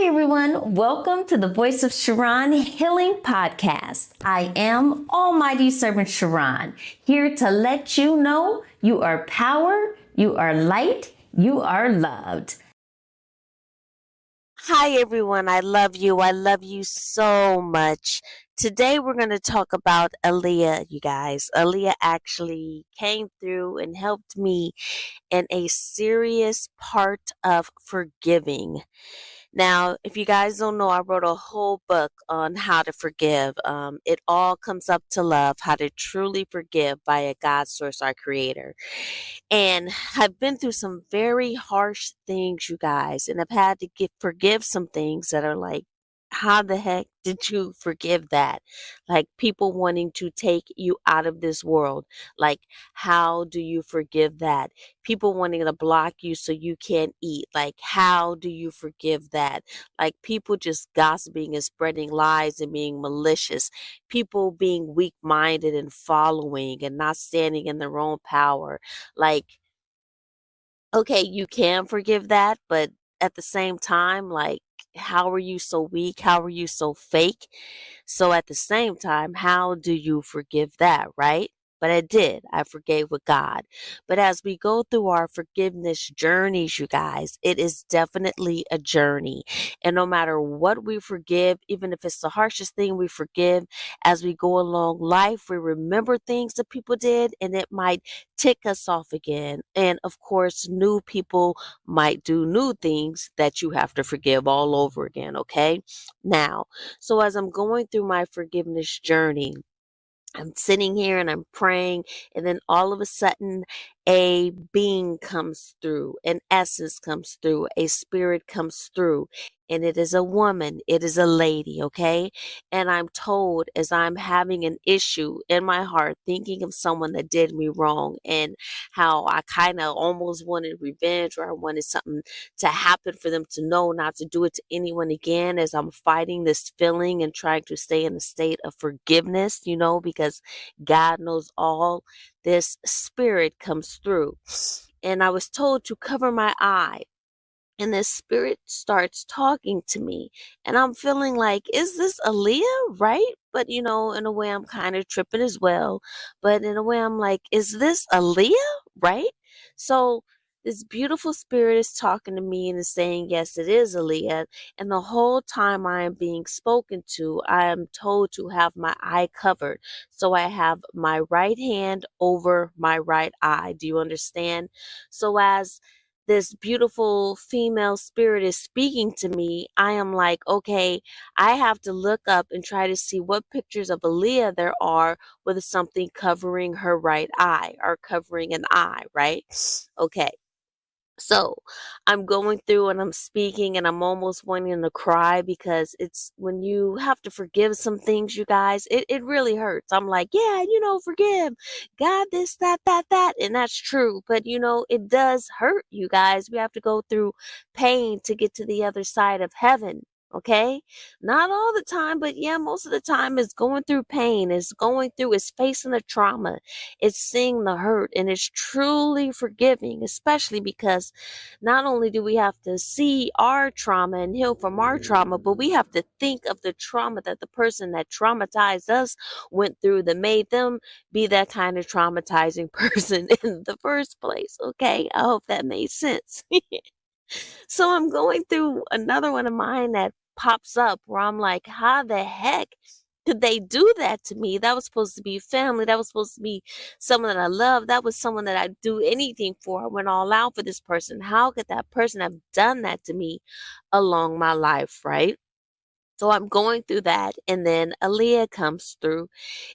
everyone, welcome to the Voice of Charon Healing Podcast. I am Almighty Servant Charon, here to let you know you are power, you are light, you are loved. Hi, everyone. I love you. I love you so much. Today, we're going to talk about Aaliyah, you guys. Aaliyah actually came through and helped me in a serious part of forgiving. Now, if you guys don't know, I wrote a whole book on how to forgive. It all comes up to love, how to truly forgive by a God source, our creator. And I've been through some very harsh things, you guys, and I've had to forgive some things that are like, how the heck did you forgive that? Like people wanting to take you out of this world. Like, how do you forgive that? People wanting to block you so you can't eat. Like, how do you forgive that? Like people just gossiping and spreading lies and being malicious. People being weak minded and following and not standing in their own power. Like, okay, you can forgive that, but at the same time, like, how are you so weak? How are you so fake? So at the same time, how do you forgive that, right? But I did. I forgave with God. But as we go through our forgiveness journeys, you guys, it is definitely a journey. And no matter what we forgive, even if it's the harshest thing we forgive, as we go along life, we remember things that people did and it might tick us off again. And of course, new people might do new things that you have to forgive all over again, okay? Now, so as I'm going through my forgiveness journey, I'm sitting here and I'm praying, and then all of a sudden, a being comes through, an essence comes through, a spirit comes through, and it is a woman, it is a lady, okay? And I'm told as I'm having an issue in my heart, thinking of someone that did me wrong, and how I kind of almost wanted revenge, or I wanted something to happen for them to know not to do it to anyone again, as I'm fighting this feeling and trying to stay in a state of forgiveness, because God knows all. This spirit comes through. And I was told to cover my eye. And this spirit starts talking to me. And I'm feeling like, is this Aaliyah? Right? But, in a way, I'm kind of tripping as well. But in a way, I'm like, is this Aaliyah? Right? So this beautiful spirit is talking to me and is saying, yes, it is Aaliyah. And the whole time I am being spoken to, I am told to have my eye covered. So I have my right hand over my right eye. Do you understand? So as this beautiful female spirit is speaking to me, I am like, okay, I have to look up and try to see what pictures of Aaliyah there are with something covering her right eye or covering an eye, right? Okay. So I'm going through and I'm speaking and I'm almost wanting to cry because it's when you have to forgive some things, you guys, it really hurts. I'm like, yeah, forgive God, this, that. And that's true. But, it does hurt, you guys. We have to go through pain to get to the other side of heaven. Okay. Not all the time, but yeah, most of the time it's going through pain. It's facing the trauma. It's seeing the hurt, and it's truly forgiving, especially because not only do we have to see our trauma and heal from our trauma, but we have to think of the trauma that the person that traumatized us went through that made them be that kind of traumatizing person in the first place. Okay. I hope that made sense. So I'm going through another one of mine that pops up where I'm like, how the heck could they do that to me? That was supposed to be family. That was supposed to be someone that I love. That was someone that I'd do anything for. I went all out for this person. How could that person have done that to me along my life, right? So I'm going through that, and then Aaliyah comes through,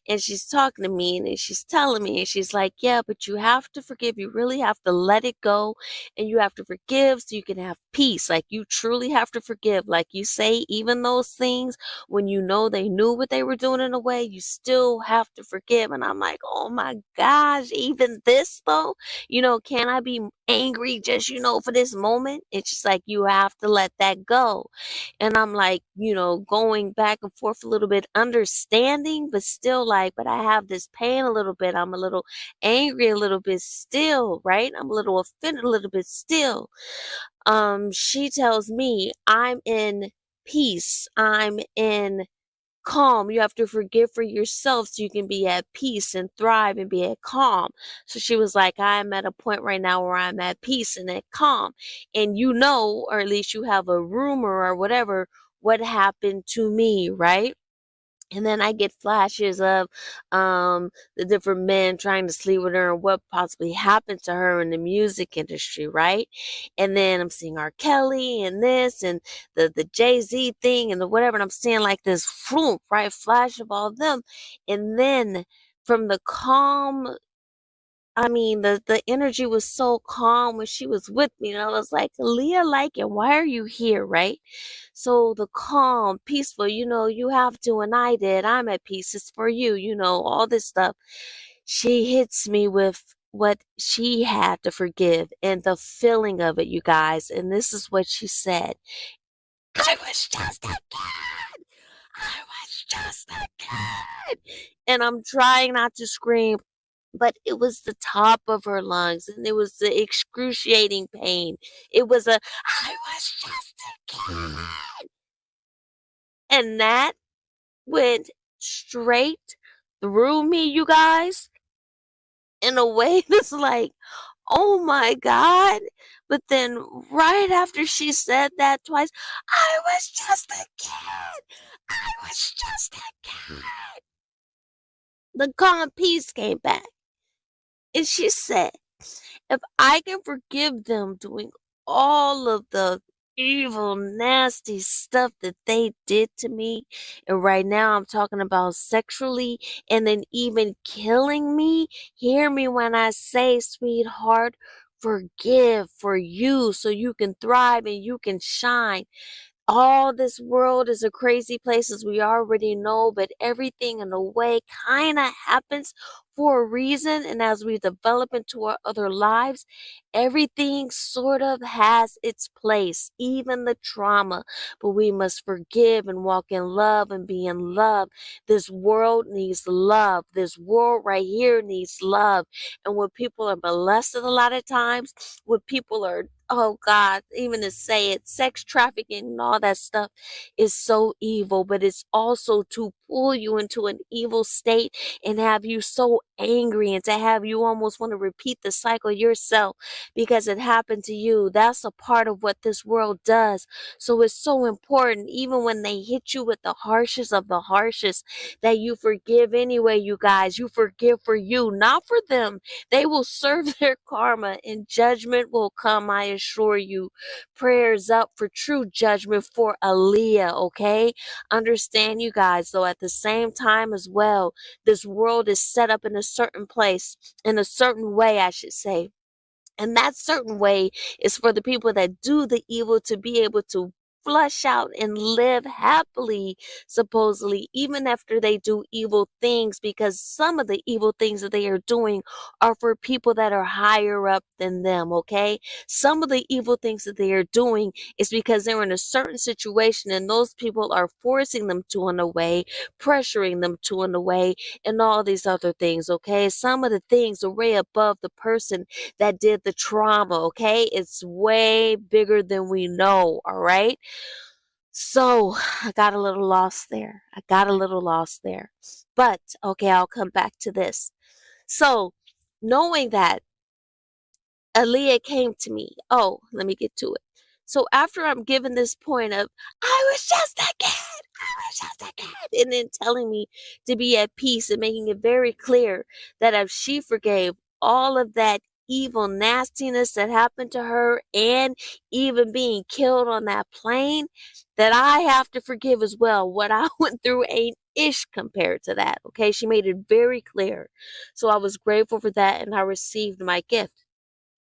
and she's talking to me, and she's telling me, and she's like, yeah, but you have to forgive. You really have to let it go, and you have to forgive so you can have peace. Like, you truly have to forgive. Like you say, even those things, when you know they knew what they were doing in a way, you still have to forgive. And I'm like, oh my gosh, even this though, can I be angry just, for this moment? It's just like, you have to let that go. And I'm like, going back and forth a little bit, understanding, but still like, but I have this pain a little bit. I'm a little angry a little bit still, right? I'm a little offended a little bit still. She tells me I'm in peace. I'm in calm. You have to forgive for yourself so you can be at peace and thrive and be at calm. So she was like, I'm at a point right now where I'm at peace and at calm. And you know, or at least you have a rumor or whatever, what happened to me, right? And then I get flashes of the different men trying to sleep with her and what possibly happened to her in the music industry, right? And then I'm seeing R. Kelly and this and the Jay-Z thing and the whatever. And I'm seeing like this floop, right? Flash of all of them. And then from the calm, I mean, the energy was so calm when she was with me. And I was like, Aaliyah, like, and why are you here, right? So the calm, peaceful, you have to, and I did. I'm at peace. It's for you, all this stuff. She hits me with what she had to forgive and the feeling of it, you guys. And this is what she said. I was just a kid. I was just a kid. And I'm trying not to scream, but it was the top of her lungs and it was the excruciating pain. It was I was just a kid. And that went straight through me, you guys, in a way that's like, oh my God. But then right after she said that twice, I was just a kid. I was just a kid. The calm peace came back. And she said, if I can forgive them doing all of the evil, nasty stuff that they did to me, and right now I'm talking about sexually and then even killing me, hear me when I say, sweetheart, forgive for you so you can thrive and you can shine. All this world is a crazy place, as we already know, but everything in a way kind of happens for a reason. And as we develop into our other lives, everything sort of has its place, even the trauma. But we must forgive and walk in love and be in love. This world needs love. This world right here needs love. And when people are molested a lot of times, when people are, oh God, even to say it, sex trafficking and all that stuff is so evil, but it's also to pull you into an evil state and have you so angry and to have you almost want to repeat the cycle yourself because it happened to you. That's a part of what this world does. So it's so important, even when they hit you with the harshest of the harshest, that you forgive anyway, you guys. You forgive for you, not for them. They will serve their karma and judgment will come, I assure you. Prayers up for true judgment for Aaliyah, okay? Understand, you guys, though, at the same time as well, this world is set up in a certain place, in a certain way, I should say. And that certain way is for the people that do the evil to be able to flush out and live happily, supposedly, even after they do evil things, because some of the evil things that they are doing are for people that are higher up than them, okay? Some of the evil things that they are doing is because they're in a certain situation and those people are forcing them to in a way, pressuring them to in a way, and all these other things, okay? Some of the things are way above the person that did the trauma, okay? It's way bigger than we know, all right? So I got a little lost there. But, okay, I'll come back to this. So, knowing that Aaliyah came to me, oh, let me get to it. So after I'm given this point of, I was just a kid, I was just a kid, and then telling me to be at peace and making it very clear that if she forgave all of that evil nastiness that happened to her and even being killed on that plane, that I have to forgive as well. What I went through ain't ish compared to that. Okay, she made it very clear. So I was grateful for that and I received my gift.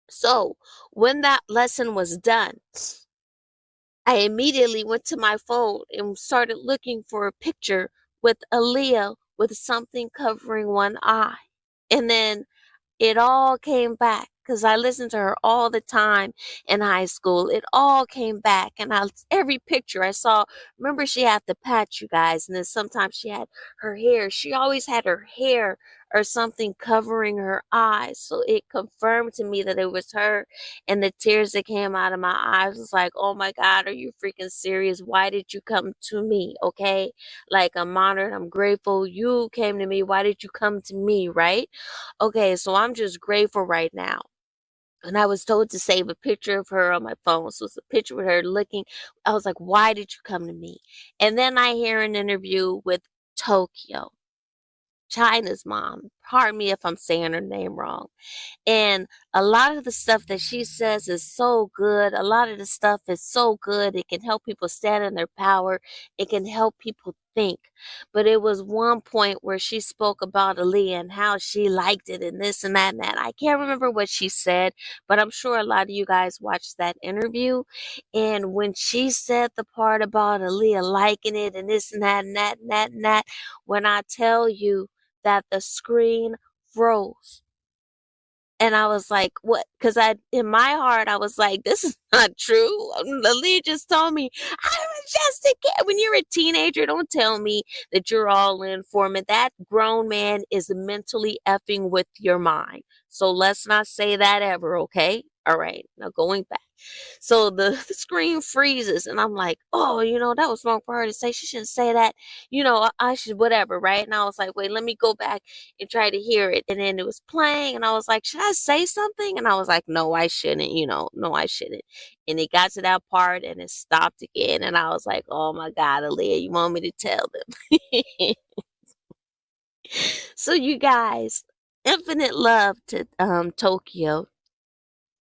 So when that lesson was done, I immediately went to my phone and started looking for a picture with Aaliyah with something covering one eye. And then it all came back. because I listened to her all the time in high school. It all came back, and every picture I saw, remember she had the patch, you guys, and then sometimes she had her hair. She always had her hair or something covering her eyes. So it confirmed to me that it was her, and the tears that came out of my eyes was like, oh my God, are you freaking serious? Why did you come to me? Okay. Like, I'm honored. I'm grateful. You came to me. Why did you come to me? Right. Okay. So I'm just grateful right now. And I was told to save a picture of her on my phone. So it's a picture with her looking. I was like, why did you come to me? And then I hear an interview with Tokyo, China's mom. Pardon me if I'm saying her name wrong. And a lot of the stuff that she says is so good. A lot of the stuff is so good. It can help people stand in their power. It can help people think. But it was one point where she spoke about Aaliyah and how she liked it and this and that and that. I can't remember what she said, but I'm sure a lot of you guys watched that interview. And when she said the part about Aaliyah liking it and this and that and that and that and that, when I tell you that the screen froze. And I was like, what? Because in my heart, I was like, this is not true. The lead just told me, I was just a kid. When you're a teenager, don't tell me that you're all in for me. That grown man is mentally effing with your mind. So let's not say that ever, okay? All right. Now going back. So the screen freezes, and I'm like, oh, that was wrong for her to say. She shouldn't say that. I should, whatever, right? And I was like, wait, let me go back and try to hear it. And then it was playing, and I was like, should I say something? And I was like, no, I shouldn't, no, I shouldn't. And it got to that part, and it stopped again. And I was like, oh my God, Aaliyah, you want me to tell them? So you guys, infinite love to Tokyo.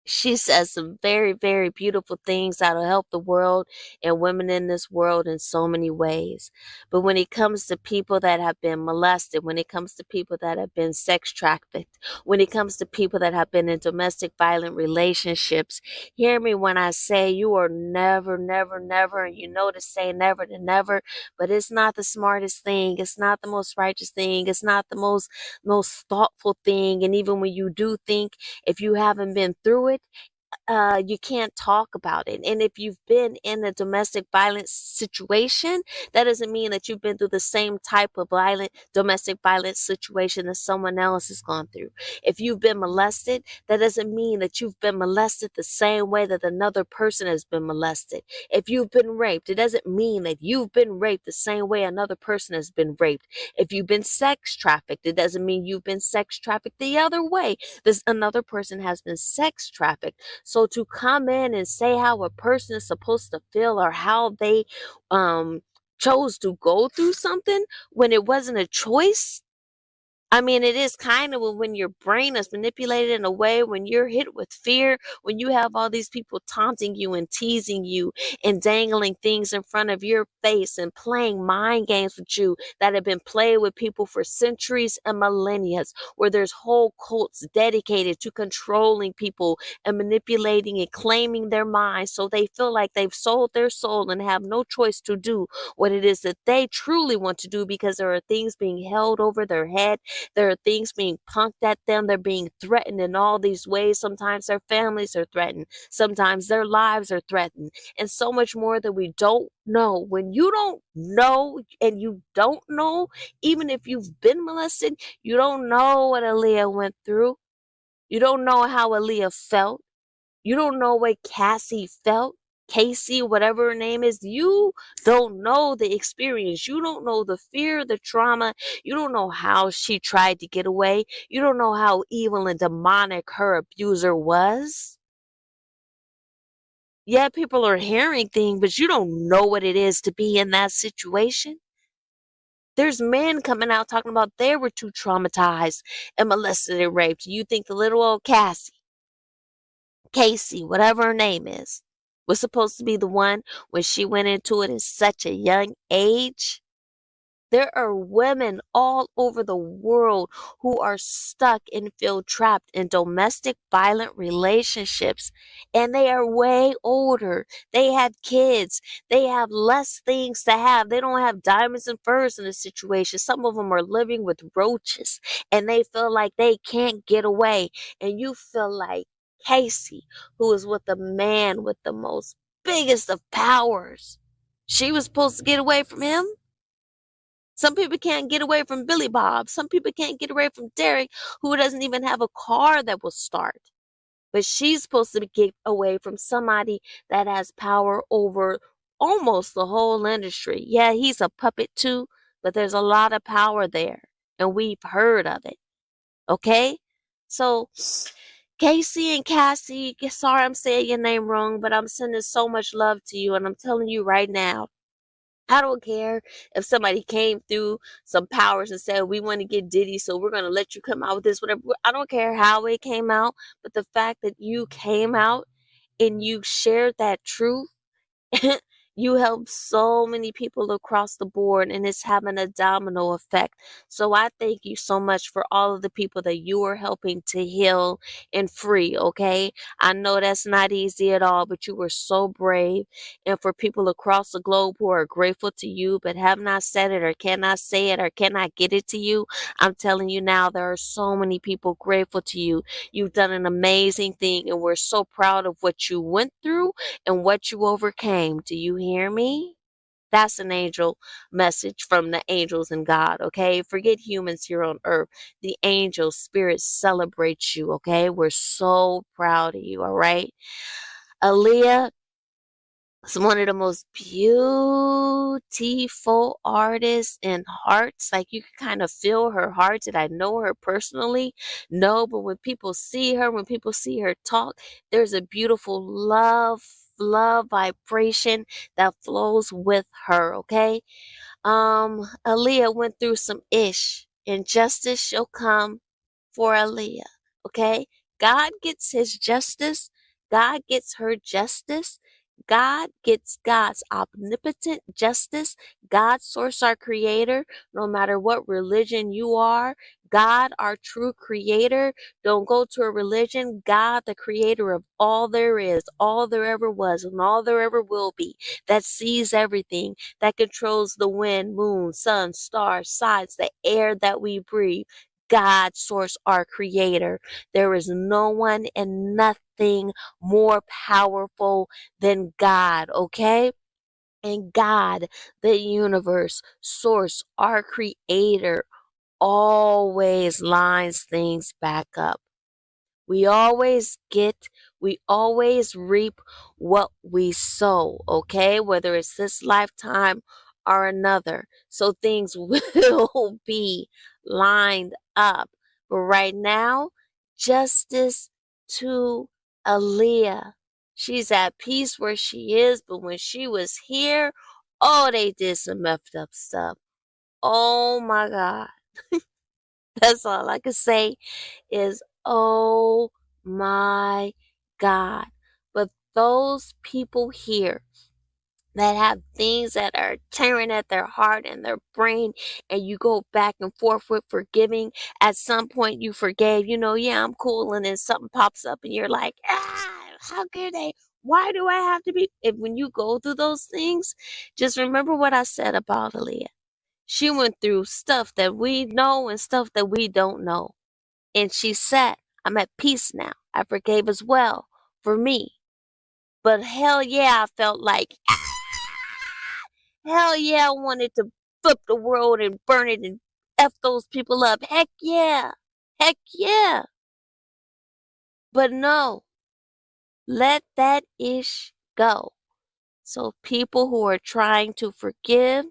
She says some very, very beautiful things that'll help the world and women in this world in so many ways. But when it comes to people that have been molested, when it comes to people that have been sex trafficked, when it comes to people that have been in domestic violent relationships, hear me when I say you are never, never, never, and you know to say never to never, but it's not the smartest thing. It's not the most righteous thing. It's not the most thoughtful thing. And even when you do think, if you haven't been through it, you can't talk about it. And if you've been in a domestic violence situation, that doesn't mean that you've been through the same type of domestic violence situation that someone else has gone through. If you've been molested, that doesn't mean that you've been molested the same way that another person has been molested. If you've been raped, it doesn't mean that you've been raped the same way another person has been raped. If you've been sex trafficked, it doesn't mean you've been sex trafficked the other way. Another person has been sex trafficked. So to come in and say how a person is supposed to feel or how they chose to go through something when it wasn't a choice, I mean, it is kind of when your brain is manipulated in a way, when you're hit with fear, when you have all these people taunting you and teasing you and dangling things in front of your face and playing mind games with you that have been played with people for centuries and millennia, where there's whole cults dedicated to controlling people and manipulating and claiming their minds so they feel like they've sold their soul and have no choice to do what it is that they truly want to do, because there are things being held over their head. There are things being punked at them. They're being threatened in all these ways. Sometimes their families are threatened. Sometimes their lives are threatened. And so much more that we don't know. When you don't know, and you don't know, even if you've been molested, you don't know what Aaliyah went through. You don't know how Aaliyah felt. You don't know what Cassie felt. Casey, whatever her name is, you don't know the experience. You don't know the fear, the trauma. You don't know how she tried to get away. You don't know how evil and demonic her abuser was. Yeah, people are hearing things, but you don't know what it is to be in that situation. There's men coming out talking about they were too traumatized and molested and raped. You think the little old Casey, whatever her name is, was supposed to be the one when she went into it at such a young age? There are women all over the world who are stuck and feel trapped in domestic violent relationships, and they are way older. They have kids. They have less things to have. They don't have diamonds and furs in the situation. Some of them are living with roaches, and they feel like they can't get away. And you feel like Casey, who is with a man with the most biggest of powers. She was supposed to get away from him. Some people can't get away from Billy Bob. Some people can't get away from Derek, who doesn't even have a car that will start. But she's supposed to get away from somebody that has power over almost the whole industry. Yeah, he's a puppet too, but there's a lot of power there, and we've heard of it. Okay? So, Casey and Cassie, sorry I'm saying your name wrong, but I'm sending so much love to you, and I'm telling you right now, I don't care if somebody came through some powers and said, we want to get Diddy, so we're going to let you come out with this, whatever. I don't care how it came out, but the fact that you came out and you shared that truth, you help so many people across the board, and it's having a domino effect. So I thank you so much for all of the people that you are helping to heal and free. Okay, I know that's not easy at all, but you were so brave. And for people across the globe who are grateful to you but have not said it or cannot say it or cannot get it to you, I'm telling you now, there are so many people grateful to you. You've done an amazing thing, and we're so proud of what you went through and what you overcame. Do you hear me? That's an angel message from the angels and God, okay? Forget humans here on earth. The angel spirit celebrates you, okay? We're so proud of you, all right? Aaliyah is one of the most beautiful artists and hearts. Like, you can kind of feel her heart. Did I know her personally? No, but when people see her, when people see her talk, there's a beautiful love vibration that flows with her, okay? Aaliyah went through some ish, and justice shall come for Aaliyah, okay? God gets his justice. God gets her justice. God gets God's omnipotent justice. God, source, our creator, no matter what religion you are. God, our true creator. Don't go to a religion. God, the creator of all there is, all there ever was, and all there ever will be, that sees everything, that controls the wind, moon, sun, stars, sides, the air that we breathe. God, source, our creator. There is no one and nothing more powerful than God, okay? And God, the universe, source, our creator, always lines things back up. We always reap what we sow, okay? Whether it's this lifetime or another. So things will be lined up. But right now, justice to Aaliyah. She's at peace where she is, but when she was here, oh, they did some effed up stuff. Oh my God. That's all I can say is, oh my God. But those people here that have things that are tearing at their heart and their brain, and you go back and forth with forgiving, at some point you forgave, yeah, I'm cool, and then something pops up and you're like, how could they? Why do I have to be? If when you go through those things, just remember what I said about Aaliyah. She went through stuff that we know and stuff that we don't know. And she said, I'm at peace now. I forgave as well for me. But hell yeah, I felt like, hell yeah, I wanted to flip the world and burn it and F those people up. Heck yeah. Heck yeah. But no, let that ish go. So people who are trying to forgive,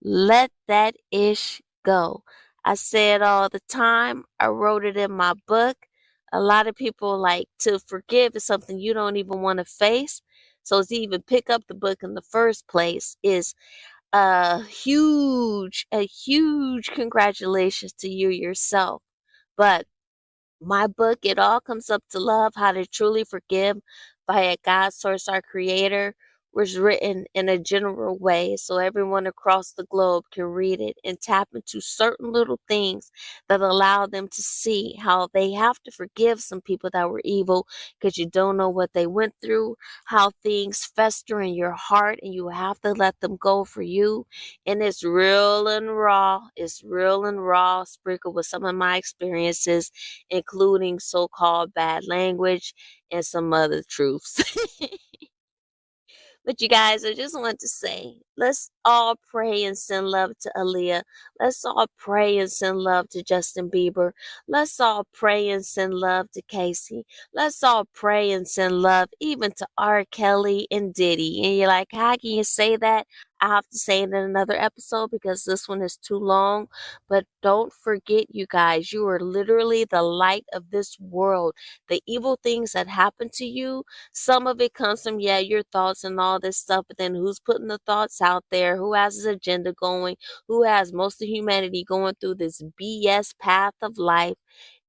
let that ish go. I say it all the time. I wrote it in my book. A lot of people like to forgive is something you don't even want to face. So to even pick up the book in the first place is a huge congratulations to you yourself. But my book, It All Comes Up to Love, How to Truly Forgive by a God Source, our creator, was written in a general way so everyone across the globe can read it and tap into certain little things that allow them to see how they have to forgive some people that were evil because you don't know what they went through, how things fester in your heart and you have to let them go for you. And it's real and raw. It's real and raw, sprinkled with some of my experiences, including so-called bad language and some other truths. But you guys, I just want to say, let's all pray and send love to Aaliyah. Let's all pray and send love to Justin Bieber. Let's all pray and send love to Casey. Let's all pray and send love even to R. Kelly and Diddy. And you're like, how can you say that? I have to say it in another episode because this one is too long. But don't forget, you guys, you are literally the light of this world. The evil things that happen to you, some of it comes from, your thoughts and all this stuff, but then who's putting the thoughts out there? Who has his agenda going? Who has most of humanity going through this BS path of life?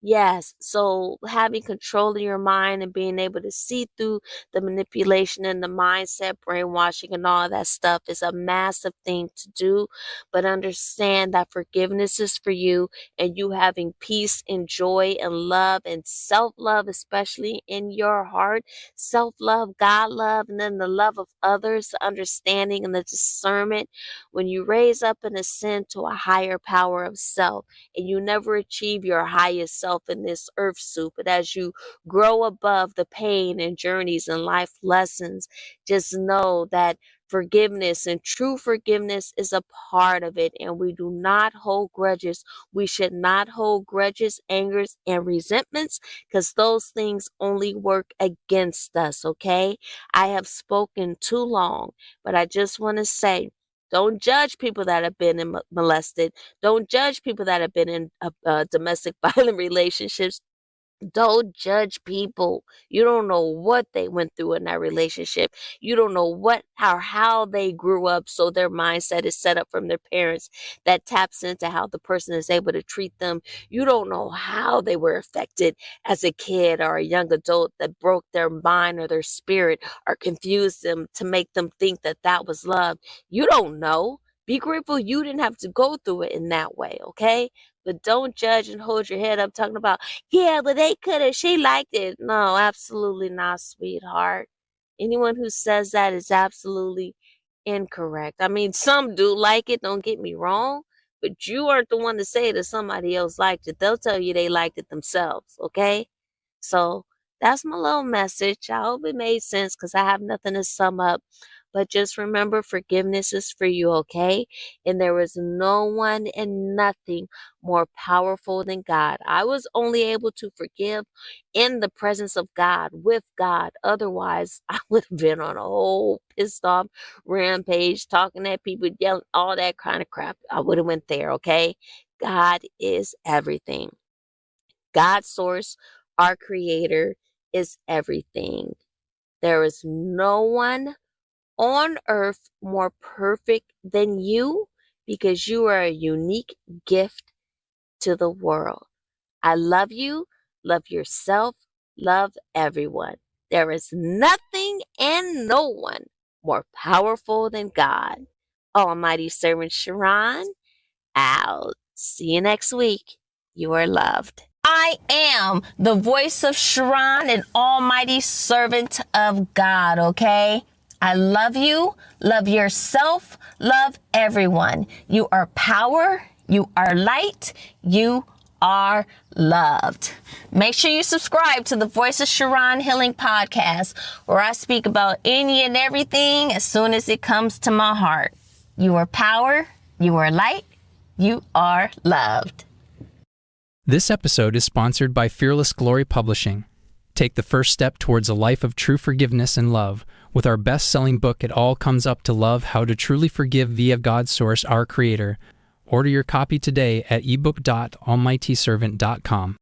Yes, so having control of your mind and being able to see through the manipulation and the mindset, brainwashing, and all that stuff is a massive thing to do. But understand that forgiveness is for you and you having peace and joy and love and self-love, especially in your heart. Self-love, God love, and then the love of others, the understanding and the discernment. When you raise up and ascend to a higher power of self, and you never achieve your highest self in this earth suit, but as you grow above the pain and journeys and life lessons, just know that forgiveness and true forgiveness is a part of it, and we do not hold grudges. We should not hold grudges, angers, and resentments because those things only work against us, okay? I have spoken too long, but I just want to say, don't judge people that have been molested. Don't judge people that have been in domestic violent relationships. Don't judge people. You don't know what they went through in that relationship. You don't know what or how they grew up, so their mindset is set up from their parents that taps into how the person is able to treat them. You don't know how they were affected as a kid or a young adult that broke their mind or their spirit or confused them to make them think that that was love. You don't know. Be grateful you didn't have to go through it in that way, okay? But don't judge and hold your head up talking about, yeah, but they could have, she liked it. No, absolutely not, sweetheart. Anyone who says that is absolutely incorrect. I mean, some do like it, don't get me wrong, but you aren't the one to say that somebody else liked it. They'll tell you they liked it themselves, okay? So that's my little message. I hope it made sense because I have nothing to sum up. But just remember, forgiveness is for you, okay? And there is no one and nothing more powerful than God. I was only able to forgive in the presence of God, with God. Otherwise, I would have been on a whole pissed off rampage, talking at people, yelling, all that kind of crap. I would have went there, okay? God is everything. God's source, our creator, is everything. There is no one on earth more perfect than you because you are a unique gift to the world. I love you, love yourself, love everyone. There is nothing and no one more powerful than God. Almighty servant Charon, I'll see you next week. You are loved. I am the voice of Charon, an almighty servant of God, okay? I love you, love yourself, love everyone. You are power, you are light, you are loved. Make sure you subscribe to the Voice of Charon Healing Podcast, where I speak about any and everything as soon as it comes to my heart. You are power, you are light, you are loved. This episode is sponsored by Fearless Glory Publishing. Take the first step towards a life of true forgiveness and love with our best-selling book, It All Comes Up to Love, How to Truly Forgive via God's Source, Our Creator. Order your copy today at ebook.almightyservant.com.